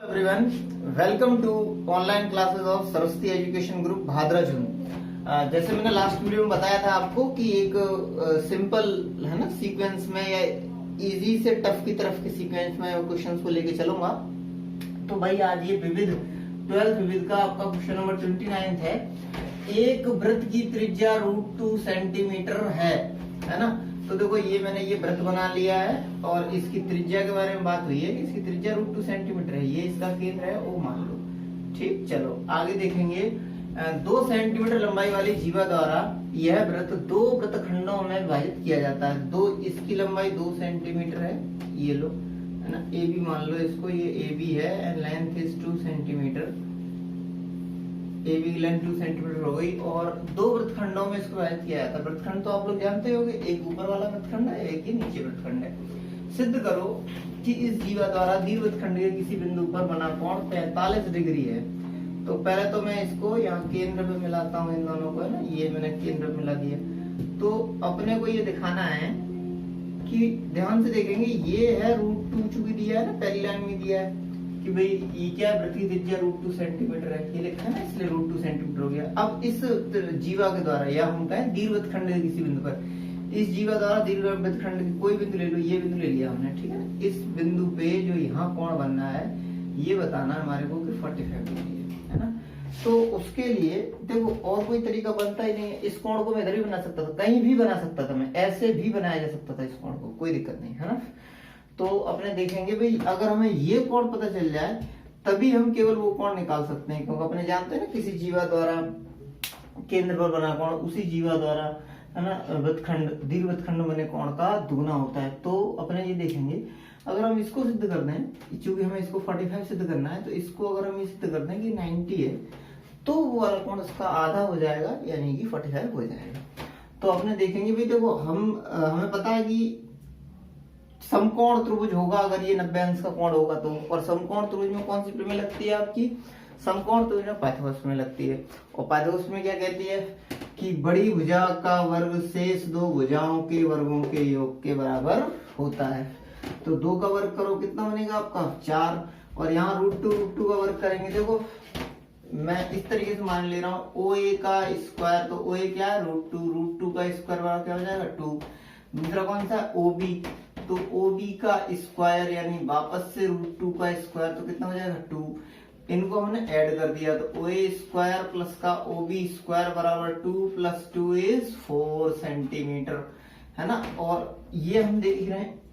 Everyone, welcome to online classes of Saraswati education group Bhadra June. जैसे मैंने last video में बताया था आपको कि एक सिंपल है ना सीक्वेंस में या इजी से टफ की तरफ के सीक्वेंस में क्वेश्चंस को लेके चलूंगा। तो भाई आज ये विविध 12th विविध का आपका क्वेश्चन नंबर 29 है। एक वृत्त की त्रिज्या √2 सेंटीमीटर है ना। तो देखो ये मैंने ये वृत्त बना लिया है और इसकी त्रिज्या के बारे में बात हुई है कि इसकी त्रिज्या √2 सेंटीमीटर है। ये इसका केंद्र है, वो मान लो। ठीक, चलो आगे देखेंगे। 2 सेंटीमीटर लंबाई वाली जीवा द्वारा यह वृत्त 2 वृत्तखंडों में विभाजित किया जाता है। दो इसकी लंबाई 2 सेंटीमीटर है, ये लो है ना। ए बी मान लो इसको, ये ए बी है and length is 2 centimetre. A B length 2 centimetre हो गई और 2 वृत्तखंडों में इसको विभाजित किया जाता है। वृत्तखंड तो आप लोग जानते होंगे, एक ऊपर वाला वृत्तखंड है, एक ही नीचे वृत्तखंड है। सिद्ध करो कि इस जीवा द्वारा द्विवृत्तखंड के किसी बिंदु पर बना कोण 45 डिग्री है। तो पहले तो मैं इसको यहाँ केंद्र पे मिलाता हूँ, इन दोनों को है ना। ये मैंने केंद्र पे मिला दिया। तो अपने को ये दिखाना है कि ध्यान से देखेंगे, ये है √2 चूंकि दिया है ना, पहली लाइन में दिया है कि भाई ये क्या है, वृत्त की त्रिज्या √2 सेंटीमीटर है, ये लिखा है ना, इसलिए √2 सेंटीमीटर हो गया। अब इस जीवा के द्वारा या हम कहें दीर्घवृत्तखंड के किसी बिंदु पर, इस जीवा द्वारा दीर्घवृत्तखंड की कोई बिंदु ले लो, ये बिंदु ले लिया हमने, ठीक है ना। इस बिंदु पे जो यहाँ कोण बनना है ये बताना हमारे को कि 45 डिग्री है ना। तो उसके लिए देखो और कोई तरीका बनता ही नहीं है। इस कोण को मैं इधर भी बना सकता था, कहीं भी बना सकता था, मैं ऐसे भी बनाया जा सकता था इस कोण को, कोई दिक्कत नहीं है ना। तो अपने देखेंगे भाई, अगर हमें ये कोण पता चल जाए तभी हम केवल वो कोण निकाल सकते हैं, क्योंकि अपने जानते हैं ना किसी जीवा द्वारा केंद्र पर बना कोण उसी जीवा द्वारा है ना वृत्तखंड दीर्घवृत्तखंड बने कोण का दुगना होता है। तो अपने ये देखेंगे, अगर हम इसको सिद्ध कर दें, चूंकि हमें इसको 45 सिद्ध करना है, तो इसको अगर हम ये सिद्ध कर दें कि 90 है, तो वो वाला कोण इसका आधा हो जाएगा, यानी कि 45 हो जाएगा। तो अपने देखेंगे भाई, देखो हमें पता है कि समकोण त्रिभुज होगा अगर ये 90 अंश का कोण होगा तो। और समकोण त्रिभुज में कौन सी प्रमेय लगती है आपकी? समकोण त्रिभुज में पाइथागोरस प्रमेय लगती है। और पाइथागोरस में क्या कहती है कि बड़ी भुजा का वर्ग शेष 2 भुजाओं के वर्गों के योग के बराबर होता है। तो 2 का वर्ग करो, कितना बनेगा आपका 4। और यहाँ √2 का वर्ग करेंगे। देखो मैं इस तरीके से मान ले रहा हूँ, OA का स्क्वायर, तो OA क्या है √2 का स्क्वायर बराबर क्या हो जाएगा 2। दूसरा कौन सा OB, तो OB का स्क्वायर यानी वापस से √2 का स्क्वायर, तो कितना हो जाएगा 2। इनको हमने ऐड कर दिया, तो OA स्क्वायर प्लस का OB स्क्वायर बराबर 2 + 2 = 4 सेंटीमीटर है ना। और ये हम देख रहे हैं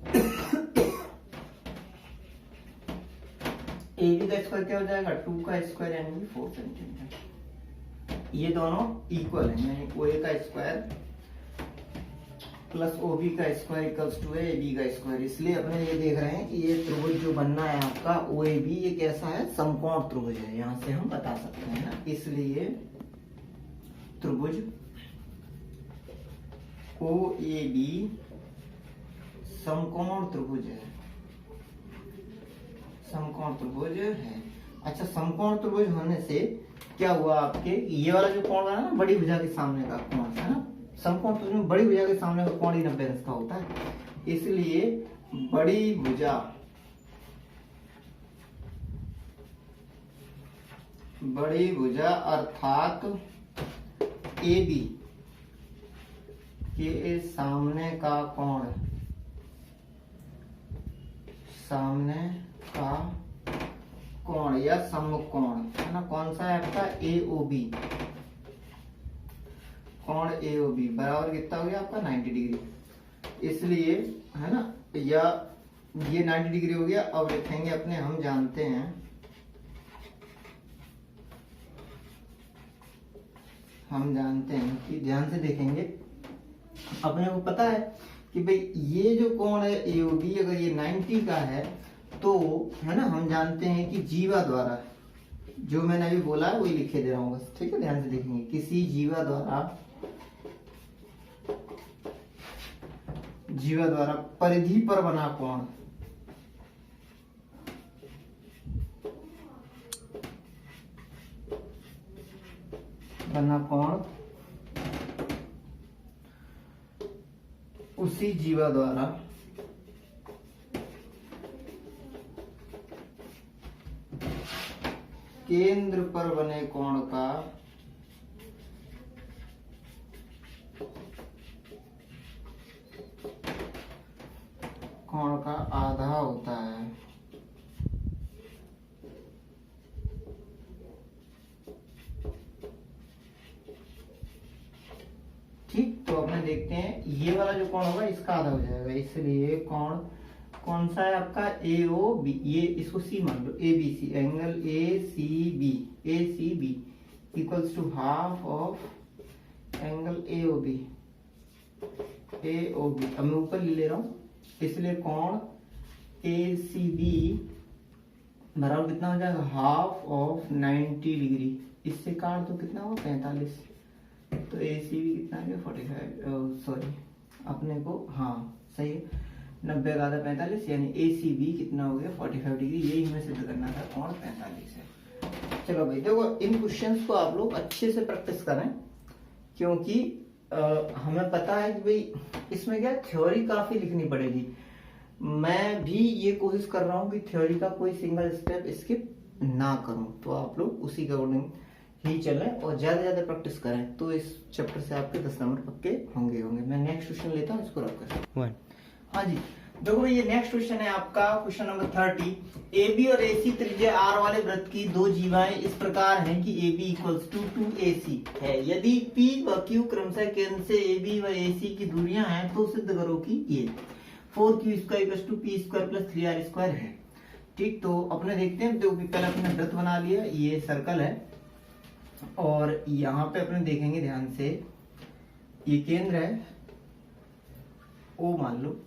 AB का स्क्वायर क्या हो जाएगा 2 का स्क्वायर यानी कि 4 सेंटीमीटर। ये दोनों इक्वल है, यानी OA का स्क्वायर प्लस OB का स्क्वायर इक्वल्स टू AB का स्क्वायर। इसलिए अपने ये देख रहे हैं कि ये त्रिभुज जो बनना है आपका OAB, ये कैसा है, समकोण त्रिभुज है। यहां से हम बता सकते हैं ना, इसलिए त्रिभुज OAB समकोण त्रिभुज है, समकोण त्रिभुज है। अच्छा, समकोण त्रिभुज होने से क्या हुआ आपके, ये वाला जो कोण है ना बड़ी भुजा के सामने का कोण है ना, समकोण त्रिभुज में बड़ी भुजा के सामने का कोण ही 90 अंश का होता है। इसलिए बड़ी भुजा अर्थात AB के सामने का कोण, सामने का कोण या समकोण है ना, कौन सा है आपका AOB, कोण AOB बराबर कितना हो गया आपका 90 डिग्री। इसलिए है ना, या ये 90 डिग्री हो गया। अब लिखेंगे अपने, हम जानते हैं कि ध्यान से देखेंगे, अपने को पता है कि भाई ये जो कोण है AOB अगर ये 90 का है तो है ना, हम जानते हैं कि जीवा द्वारा, जो मैंने अभी बोला है वही लिखे दे रहा हूँ बस, ठीक है। ध्यान से देखेंगे, किसी जीवा द्वारा परिधि पर बना कोण, उसी जीवा द्वारा केंद्र पर बने कोण का आधा होता है। ठीक, तो अपने देखते हैं ये वाला जो कोण होगा इसका आधा हो जाएगा, इसलिए कोण कौन सा है आपका ए ओ बी, ये इसको सी मान लो, A B C, angle A C B equals to half of angle A O B. अब मैं ऊपर ले रहा हूं, इसलिए कोण ए सी बी बराबर कितना हो जाएगा, हाफ ऑफ 90 डिग्री। इससे काट तो कितना होगा 45, तो ए सी बी कितना है 45, सॉरी अपने को, हाँ सही है, 90 का आधा 45, यानी ए सी बी कितना हो गया 45 डिग्री। यही हमें सिद्ध करना था, कोण 45 है। चलो भाई देखो, इन क्वेश्चंस को आप लोग अच्छे से प्रैक्टिस करें, क्योंकि हमें पता है कि भाई इसमें क्या थ्योरी काफी लिखनी पड़ेगी। मैं भी ये कोशिश कर रहा हूँ कि थ्योरी का कोई सिंगल स्टेप स्किप ना करूं, तो आप लोग उसी के अकॉर्डिंग ही चलें और ज्यादा से ज्यादा प्रैक्टिस करें, तो इस चैप्टर से आपके 10 नंबर पक्के होंगे। मैं नेक्स्ट क्वेश्चन लेता हूँ, इसको रख कर। हाँ जी, देखो ये नेक्स्ट क्वेश्चन है आपका, क्वेश्चन नंबर 30। ए बी और ए सी त्रिज्या आर वाले वृत्त की दो जीवाएं इस प्रकार हैं कि A B equals to 2ac है। यदि P व Q क्रमशः केंद्र से ए बी व ए सी की दूरियां हैं तो सिद्ध करो कि ये 4q² equals to p² plus 3r² है। ठीक, तो अपने देखते हैं, देखो पहले अपने वृत्त बना लिया, ये सर्कल है और यहाँ पे अपने देखेंगे ध्यान से, ये केंद्र है O मान लो।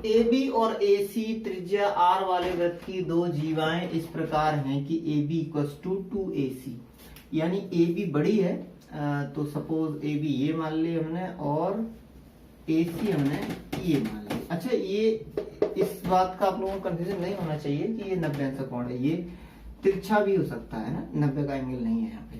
ए बी और ए सी त्रिज्या आर वाले वृत्त की दो जीवाएं इस प्रकार हैं कि A B equals to 2ac, यानी ए बी बड़ी है, तो सपोज ए बी ये मान लिया हमने और ए सी हमने ये मान लिया। अच्छा, ये इस बात का आप लोगों को कंफ्यूजन नहीं होना चाहिए कि ये 90 अंश कोण है, ये तिरछा भी हो सकता है ना, 90 का एंगल नहीं है यहाँ पे।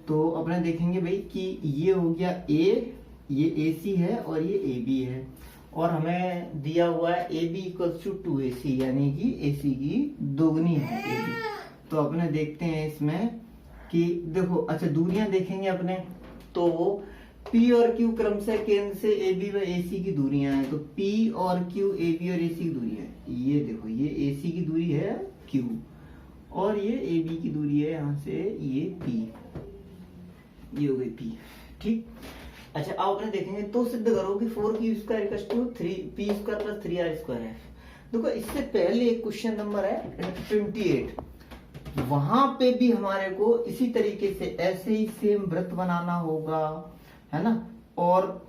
तो अपने देखेंगे भाई कि ये हो गया ए, ये ए सी है और ये ए बी है, और हमें दिया हुआ है A B equals to 2ac, यानी कि ए सी की दोगुनी है ए बी। तो अपने देखते हैं इसमें कि देखो, अच्छा दूरियां देखेंगे अपने, तो P और Q क्रम से केंद्र से ए बी व ए सी की दूरियां हैं, तो P और Q ए बी और ए सी की दूरी है। ये देखो, ये ए सी की दूरी है Q और ये ए बी की दूरी है यहाँ से ये P, ये हो गई P। ठीक, अच्छा अब अपने देखेंगे, तो सिद्ध करो कि 4q² equals to 3p² plus 3r² है। देखो इससे पहले एक क्वेश्चन नंबर है 28, वहां पे भी हमारे को इसी तरीके से ऐसे ही सेम वृत्त बनाना होगा, है ना, और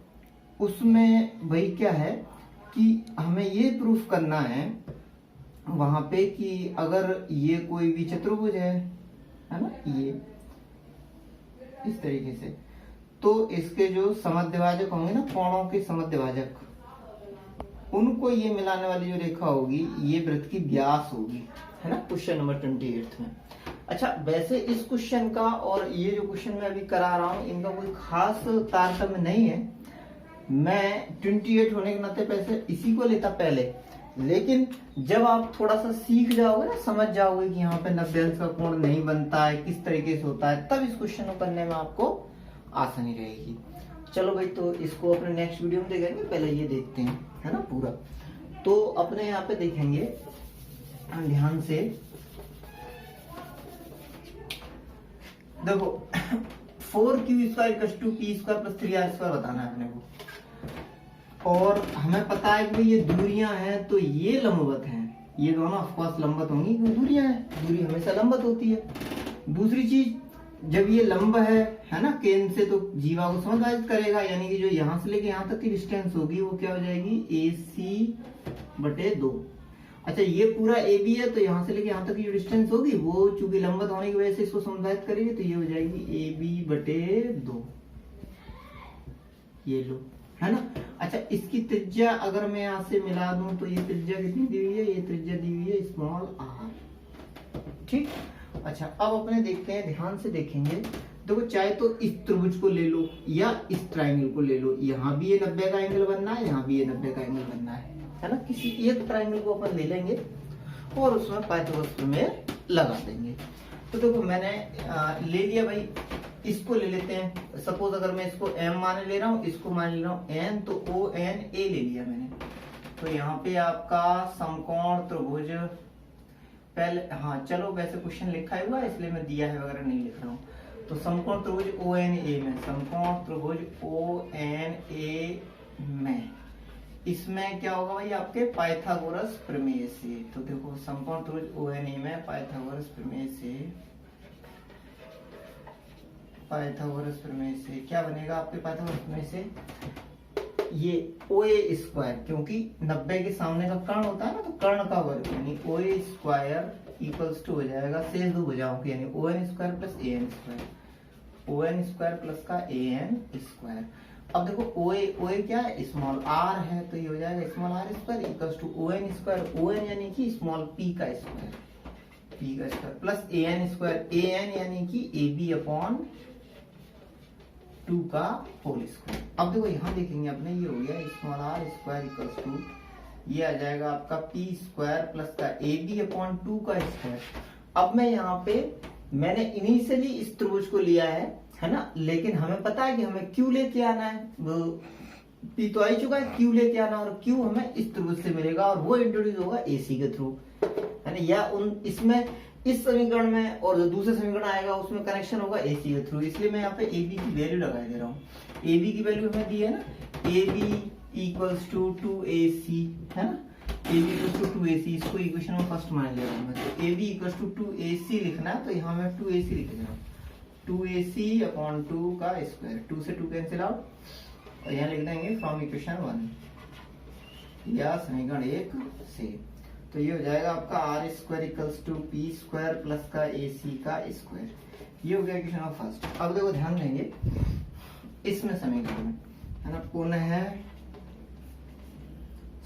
उसमें भाई क्या है कि हमें ये प्रूफ करना है वहां पे कि अगर ये कोई भी चतुर्भुज है ना, ये इस तरीके से, तो इसके जो समद्विभाजक होंगे ना, कोणों के समद्विभाजक, उनको ये मिलाने वाली जो रेखा होगी ये वृत्त की व्यास होगी, है ना, क्वेश्चन नंबर 28 में। अच्छा, वैसे इस क्वेश्चन का और ये जो क्वेश्चन मैं अभी करा रहा हूं, इनका कोई खास तारतम्य नहीं है। मैं 28 होने के नाते पैसे इसी को लेता पहले, लेकिन जब आप थोड़ा सा सीख जाओगे ना, समझ जाओगे कि यहाँ पे 90 अंश का कोण नहीं बनता है, किस तरीके से होता है, तब इस क्वेश्चन को करने में आपको आसानी रहेगी। चलो भाई, तो इसको अपने नेक्स्ट वीडियो में देखेंगे, पहले ये देखते हैं, है ना पूरा। तो अपने यहाँ पे देखेंगे ध्यान से, देखो 4q² equals to p² plus 3r² बताना है अपने को, और हमें पता है कि ये दूरियां हैं, तो ये लंबवत हैं, ये दोनों ऑफकोर्स लंबवत होंगी क्योंकि दूरियां हैं, दूरी हमेशा लंबवत होती है। दूसरी चीज, जब ये लंब है ना केंद्र से, तो जीवा को समद्विभाजित करेगा, यानी कि जो यहाँ से लेके यहाँ तक की डिस्टेंस होगी वो क्या हो जाएगी AC/2। अच्छा, ये पूरा AB है, तो यहाँ से लेके यहाँ तक की जो डिस्टेंस होगी वो चूंकि लंबवत होने की वजह से इसको समद्विभाजित करेगी, तो ये हो जाएगी AB/2, ये लो, है ना। अच्छा, इसकी त्रिज्या अगर मैं यहाँ से मिला दूं तो ये त्रिज्या कितनी दी हुई है, ये त्रिज्या दी हुई है स्मॉल r। ठीक, अच्छा अब अपने देखते हैं, ध्यान से देखेंगे, देखो चाहे तो इस त्रिभुज को ले लो या इस ट्राइंगल को ले लो, यहाँ भी ये 90 का एंगल बनना है, यहाँ भी ये 90 का एंगल बनना है ना, किसी एक ट्राइंगल को अपन ले लेंगे और उसमें पाइथागोरस प्रमेय लगा देंगे। तो देखो मैंने ले लिया भाई, इसको ले लेते हैं। सपोज अगर मैं इसको m मान ले रहा हूँ, इसको मान ले रहा हूँ n, तो o n a ले लिया मैंने। तो यहाँ पे आपका समकोण त्रिभुज पहले, हाँ चलो वैसे क्वेश्चन लिखा हुआ है इसलिए मैं दिया है वगैरह नहीं लिख रहा हूँ। तो समकोण त्रिभुज ओ एन ए में, समकोण त्रिभुज ओ एन ए में इसमें क्या होगा भाई आपके पाइथागोरस प्रमेय से। तो देखो समकोण त्रिभुज ओ एन ए में पाइथागोरस प्रमेय से, पाइथागोरस प्रमेय से क्या बनेगा आपके पाइथागोरस प्रमेय से, ये ओ ए स्क्वायर, क्योंकि 90 के सामने का कर्ण होता है ना, तो कर्ण का वर्ग यानी O A square equals to हो जाएगा शेष दो भुजाओं की यानी O N square plus A N square, O N square plus का ए एन स्क्वायर। अब देखो ओ ए क्या है, स्मॉल आर है, तो ये हो जाएगा small r square equals to O N square, O N यानी कि स्मॉल पी का स्क्वायर, पी का square plus A N square, A N यानी कि ए बी अपॉन 2 का होल स्क्वायर। अब देखो यहाँ देखेंगे अपने ये हो गया small r square equals to, ये आ जाएगा आपका पी स्क्वायर प्लस का ए बी अपॉन 2 का स्क्वायर। अब मैं यहाँ पे मैंने इनिशियली इस त्रिभुज को लिया है ना, लेकिन हमें पता है कि हमें क्यू लेके आना है, वो पी तो आ ही चुका है, क्यू लेके आना, और क्यू हमें इस त्रिभुज से मिलेगा और वो इंट्रोड्यूस होगा एसी के थ्रू, है ना, या उन इसमें इस समीकरण में और जो दूसरे समीकरण आएगा उसमें कनेक्शन होगा एसी के थ्रू। इसलिए मैं यहाँ पे ए बी की वैल्यू लगा दे रहा हूँ। ए बी की वैल्यू हमें दी है ना, A B equals to 2ac, है ना, A B equals to 2ac, इसको इक्वेशन में फर्स्ट मान ले रहा हूँ मैं। तो A B equals to 2ac लिखना है, तो यहाँ मैं 2ac लिख दे रहा हूँ, 2ac अपॉन 2 का स्क्वायर, 2 से 2 कैंसिल आउट, और यहाँ लिख देंगे फ्रॉम इक्वेशन 1 या समीकरण 1 से। तो ये हो जाएगा आपका r square equals to p square plus का ए सी का स्क्वायर। ये हो गया इक्वेशन ऑफ फर्स्ट। अब देखो ध्यान देंगे इसमें समीकरण में, है ना, पुनः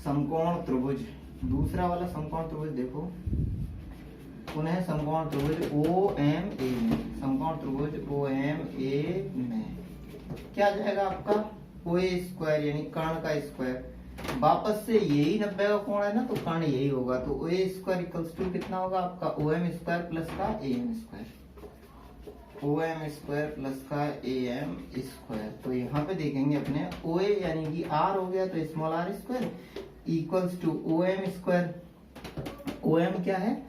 समकोण त्रिभुज, दूसरा वाला समकोण त्रिभुज देखो, पुनः समकोण त्रिभुज ओ एम ए में, समकोण त्रिभुज ओ एम ए में क्या आ जाएगा आपका ओ ए स्क्वायर यानी कर्ण का स्क्वायर, वापस से यही 90 का कोण है ना, तो कर्ण यही होगा, तो O A square equals to कितना होगा आपका ओ एम स्क्वायर प्लस का A M square, O M square plus का ए एम स्क्वायर। तो यहाँ पे देखेंगे अपने ओ ए यानी कि आर हो गया, तो small r square equals to O M square, O M क्या है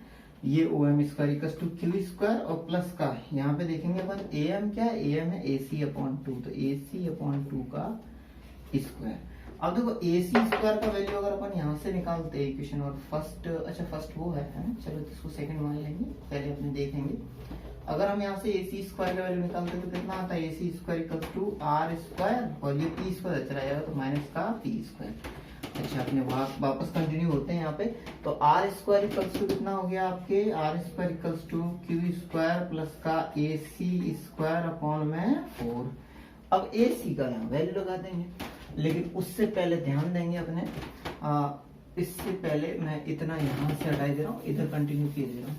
ये O M square equals to q square और प्लस का यहाँ पे देखेंगे अपन ए एम क्या है, ए एम है ए सी अपॉन 2, तो ए सी अपॉन 2 का स्क्वायर। अब देखो ए सी स्क्वायर का वैल्यू अगर अपन यहाँ से निकालते हैं इक्वेशन, और फर्स्ट, अच्छा फर्स्ट वो है ना, चलो इसको सेकंड मान लेंगे, पहले अपने देखेंगे। अगर हम यहाँ से ए सी स्क्वायर का वैल्यू निकालते तो कितना आता है, A C square equals to R square और ये पी स्क्वायर चला जाएगा तो माइनस का पी स्क्वायर। अच्छा अपने वापस कंटिन्यू होते हैं यहाँ पे, तो आर स्क्वायर इक्वल्स टू कितना हो गया आपके, r square equals to q square plus का ए सी स्क्वायर अपॉन में 4। अब ए सी का यहाँ वैल्यू लगा देंगे, लेकिन उससे पहले ध्यान देंगे अपने, इससे पहले मैं इतना यहां से हटा दे रहा हूँ, इधर कंटिन्यू किए दे रहा हूँ।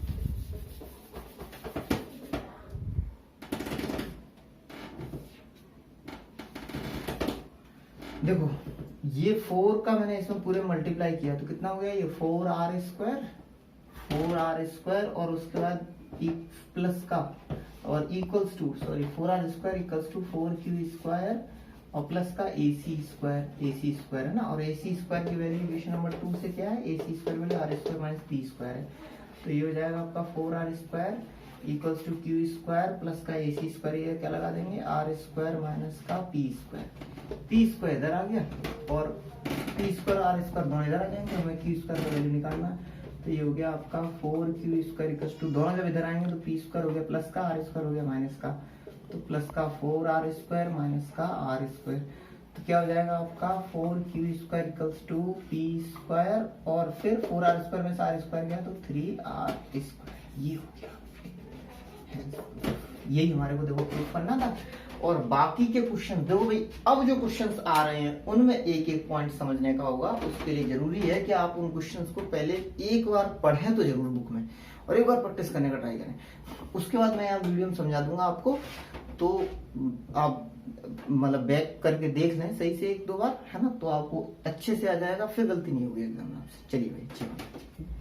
देखो ये 4 का मैंने इसमें पूरे मल्टीप्लाई किया तो कितना हो गया, ये 4r स्क्वायर और उसके बाद प्लस का और equals to, sorry 4r square equals to 4q square और प्लस का AC स्क्वायर है ना, और AC स्क्वायर की वैल्यू इक्वेशन नंबर 2 से क्या है, AC square value r square minus p square है, तो ये हो जाएगा आपका 4r square equals to q square plus का AC स्क्वायर, ये क्या लगा देंगे r स्क्वायर माइनस का p स्क्वायर इधर आ गया और p स्क्वायर r स्क्वायर दोनों इधर आ जाएंगे, हमें q स्क्वायर का वैल्यू निकालना है, तो ये हो गया आपका 4q स्क्वायर इक्वल्स टू, दोनों जब इधर आएंगे तो p स्क्वायर हो गया प्लस का r स्क्वायर हो गया माइनस का, तो प्लस का 4r स्क्वायर माइनस का r स्क्वायर, तो क्या हो जाएगा आपका 4q square equals to p square और फिर 4r स्क्वायर में से r स्क्वायर गया तो 3r स्क्वायर। ये हो गया, यही हमारे को देखो प्रूफ करना था। और बाकी के क्वेश्चन देखो भाई, अब जो क्वेश्चंस आ रहे हैं उनमें एक एक पॉइंट समझने का होगा, उसके लिए जरूरी है कि आप उन क्वेश्चंस को पहले एक बार पढ़ें तो जरूर बुक में, और एक बार प्रैक्टिस करने का ट्राई करें, उसके बाद मैं यहाँ वीडियो में समझा दूंगा आपको, तो आप मतलब बैक करके देख लें सही से 1-2 बार, है ना, तो आपको अच्छे से आ जाएगा, फिर गलती नहीं होगी एग्जाम में आपसे। चलिए भाई, अच्छी बात।